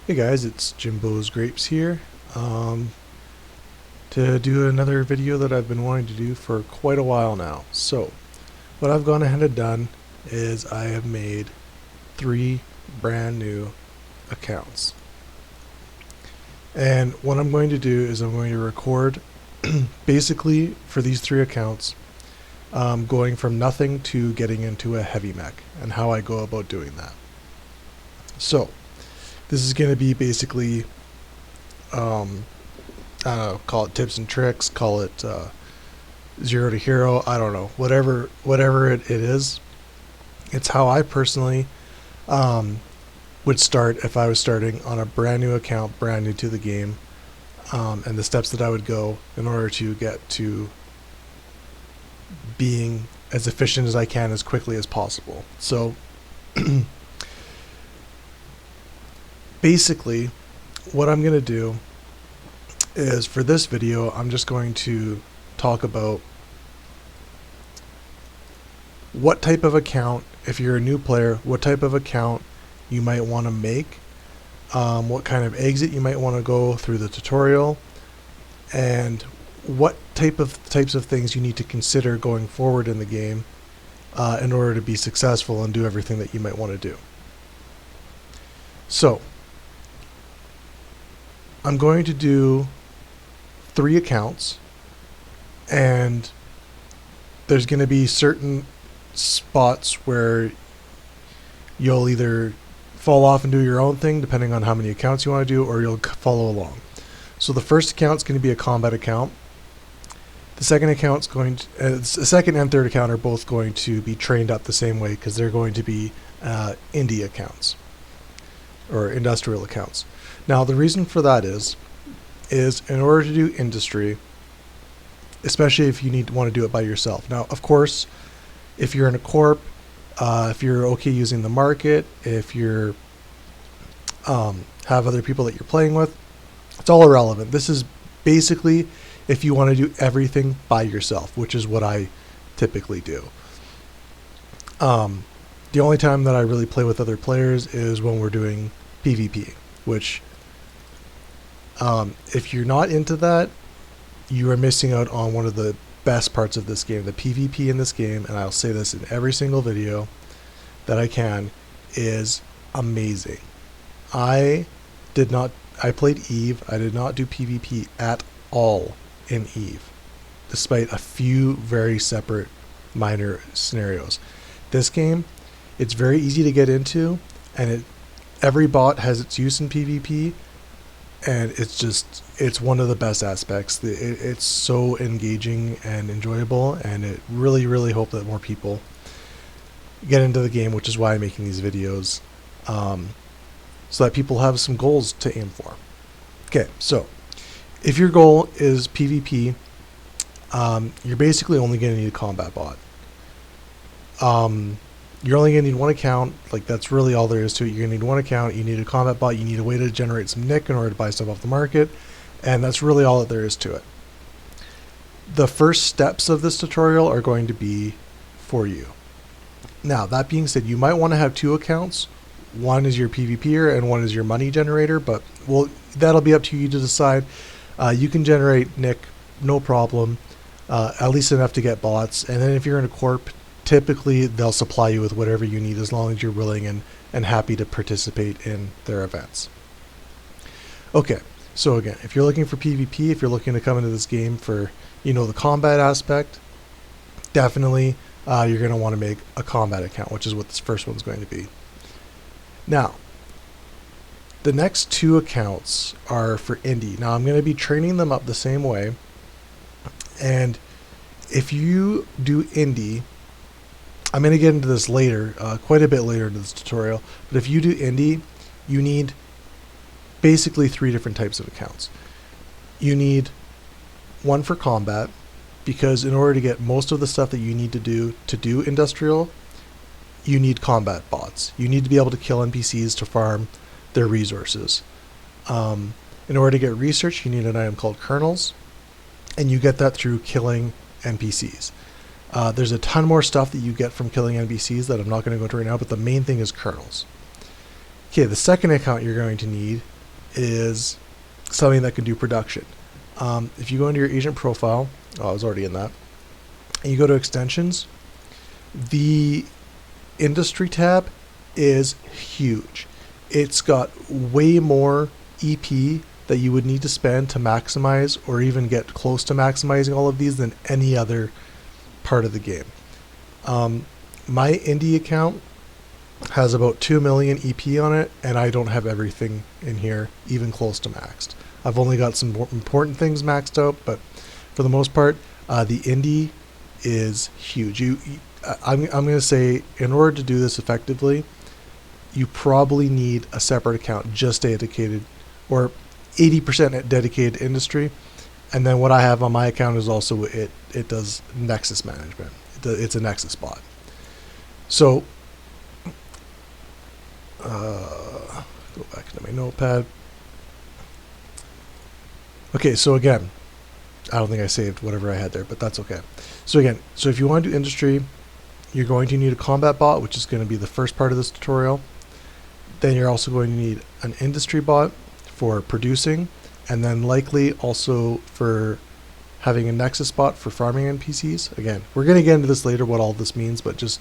Hey guys, it's Jimbo's Grapes here to do another video that I've been wanting to do for quite a while now. So, what I've gone ahead and done is I have made 3 brand new accounts. And what I'm going to do is I'm going to record basically for these 3 accounts going from nothing to getting into a heavy mech and how I go about doing that. So, this is going to be basically, I don't know, call it tips and tricks, call it 0 to hero, I don't know, whatever it is. It's how I personally would start if I was starting on a brand new account, brand new to the game, and the steps that I would go in order to get to being as efficient as I can as quickly as possible. So basically, what I'm going to do is for this video, I'm just going to talk about what type of account, if you're a new player, what type of account you might want to make, what kind of exit you might want to go through the tutorial, and what types of things you need to consider going forward in the game in order to be successful and do everything that you might want to do. So, I'm going to do 3 accounts, and there's going to be certain spots where you'll either fall off and do your own thing depending on how many accounts you want to do, or you'll follow along. So the first account is going to be a combat account. The second account's going to, the second and third account are both going to be trained up the same way because they're going to be indie accounts or industrial accounts. Now the reason for that is in order to do industry, especially if you want to do it by yourself. Now, of course, if you're in a corp, if you're okay using the market, if you're have other people that you're playing with, it's all irrelevant. This is basically if you want to do everything by yourself, which is what I typically do. The only time that I really play with other players is when we're doing PvP, which if you're not into that, you are missing out on one of the best parts of this game. The PvP in this game, and I'll say this in every single video that I can, is amazing. I played Eve. I did not do PvP at all in Eve, despite a few very separate minor scenarios. This game, it's very easy to get into, and every bot has its use in PvP, and it's one of the best aspects. It's so engaging and enjoyable, and it really hope that more people get into the game, which is why I'm making these videos, so that people have some goals to aim for. Okay, so if your goal is PvP, you're basically only going to need a combat bot. You're only going to need 1 account. Like, that's really all there is to it. You're going to need 1 account. You need a combat bot. You need a way to generate some nick in order to buy stuff off the market. And that's really all that there is to it. The first steps of this tutorial are going to be for you. Now, that being said, you might want to have 2 accounts. One is your PvPer and one is your money generator, but that'll be up to you to decide. You can generate nick, no problem, at least enough to get bots. And then if you're in a corp, typically they'll supply you with whatever you need as long as you're willing and happy to participate in their events. Okay, so again, if you're looking for PvP, if you're looking to come into this game for, the combat aspect, definitely you're going to want to make a combat account, which is what this first one's going to be. Now, the next 2 accounts are for indie. Now, I'm going to be training them up the same way, and if you do indie, I'm going to get into this later, quite a bit later into this tutorial, but if you do indie, you need basically 3 different types of accounts. You need one for combat, because in order to get most of the stuff that you need to do industrial, you need combat bots. You need to be able to kill NPCs to farm their resources. In order to get research, you need an item called kernels, and you get that through killing NPCs. There's a ton more stuff that you get from killing NPCs that I'm not going to go into right now, but the main thing is kernels. Okay, the second account you're going to need is something that can do production. If you go into your agent profile, I was already in that, and you go to extensions, the industry tab is huge. It's got way more EP that you would need to spend to maximize or even get close to maximizing all of these than any other part of the game. My indie account has about 2 million EP on it, and I don't have everything in here even close to maxed. I've only got some more important things maxed out, but for the most part, the indie is huge. I'm going to say, in order to do this effectively, you probably need a separate account just dedicated, or 80% dedicated industry. And then what I have on my account is also it does Nexus management. It's a Nexus bot. So go back to my notepad. Okay, so again, I don't think I saved whatever I had there, but that's okay. So again, so if you want to do industry, you're going to need a combat bot, which is going to be the first part of this tutorial. Then you're also going to need an industry bot for producing, and then likely also for having a Nexus bot for farming NPCs. Again, we're going to get into this later, what all this means, but just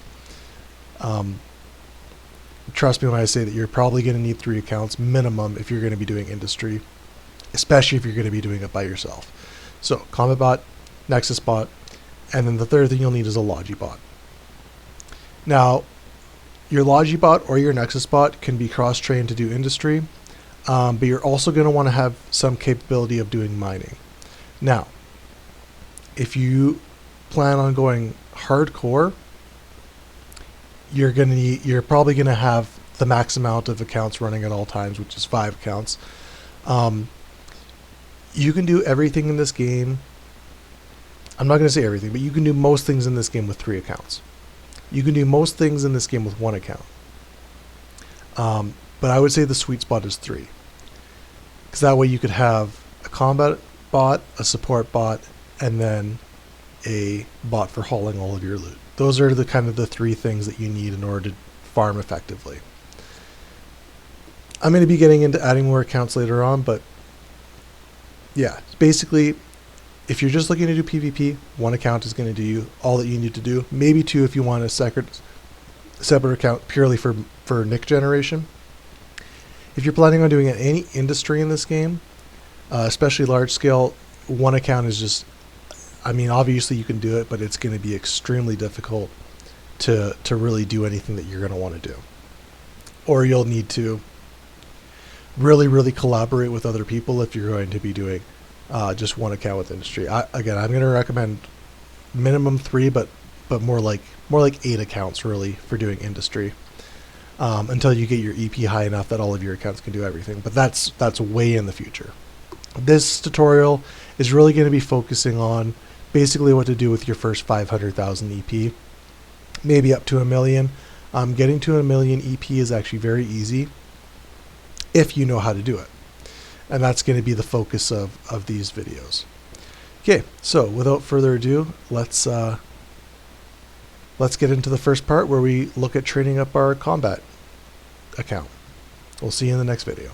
trust me when I say that you're probably going to need 3 accounts minimum if you're going to be doing industry, especially if you're going to be doing it by yourself. So combat bot, Nexus bot, and then the third thing you'll need is a Logi bot. Now, your Logi bot or your Nexus bot can be cross-trained to do industry, but you're also going to want to have some capability of doing mining. Now, if you plan on going hardcore, you're probably going to have the max amount of accounts running at all times, which is 5 accounts. You can do everything in this game. I'm not going to say everything, but you can do most things in this game with 3 accounts. You can do most things in this game with 1 account. But I would say the sweet spot is 3. Because that way you could have a combat bot, a support bot, and then a bot for hauling all of your loot. Those are the kind of the 3 things that you need in order to farm effectively. I'm going to be getting into adding more accounts later on, but yeah, basically, if you're just looking to do PvP, 1 account is going to do all that you need to do. Maybe 2 if you want a separate account purely for nick generation. If you're planning on doing any industry in this game, especially large scale, 1 account is just, I mean, obviously you can do it, but it's going to be extremely difficult to really do anything that you're going to want to do. Or you'll need to really collaborate with other people if you're going to be doing just 1 account with industry. Again, I'm going to recommend minimum 3, but more like 8 accounts really for doing industry, until you get your EP high enough that all of your accounts can do everything. But that's way in the future. This tutorial is really going to be focusing on basically what to do with your first 500,000 EP, maybe up to 1 million. Getting to 1 million EP is actually very easy if you know how to do it. And that's going to be the focus of these videos. Okay, so without further ado, let's get into the first part where we look at training up our combat account. We'll see you in the next video.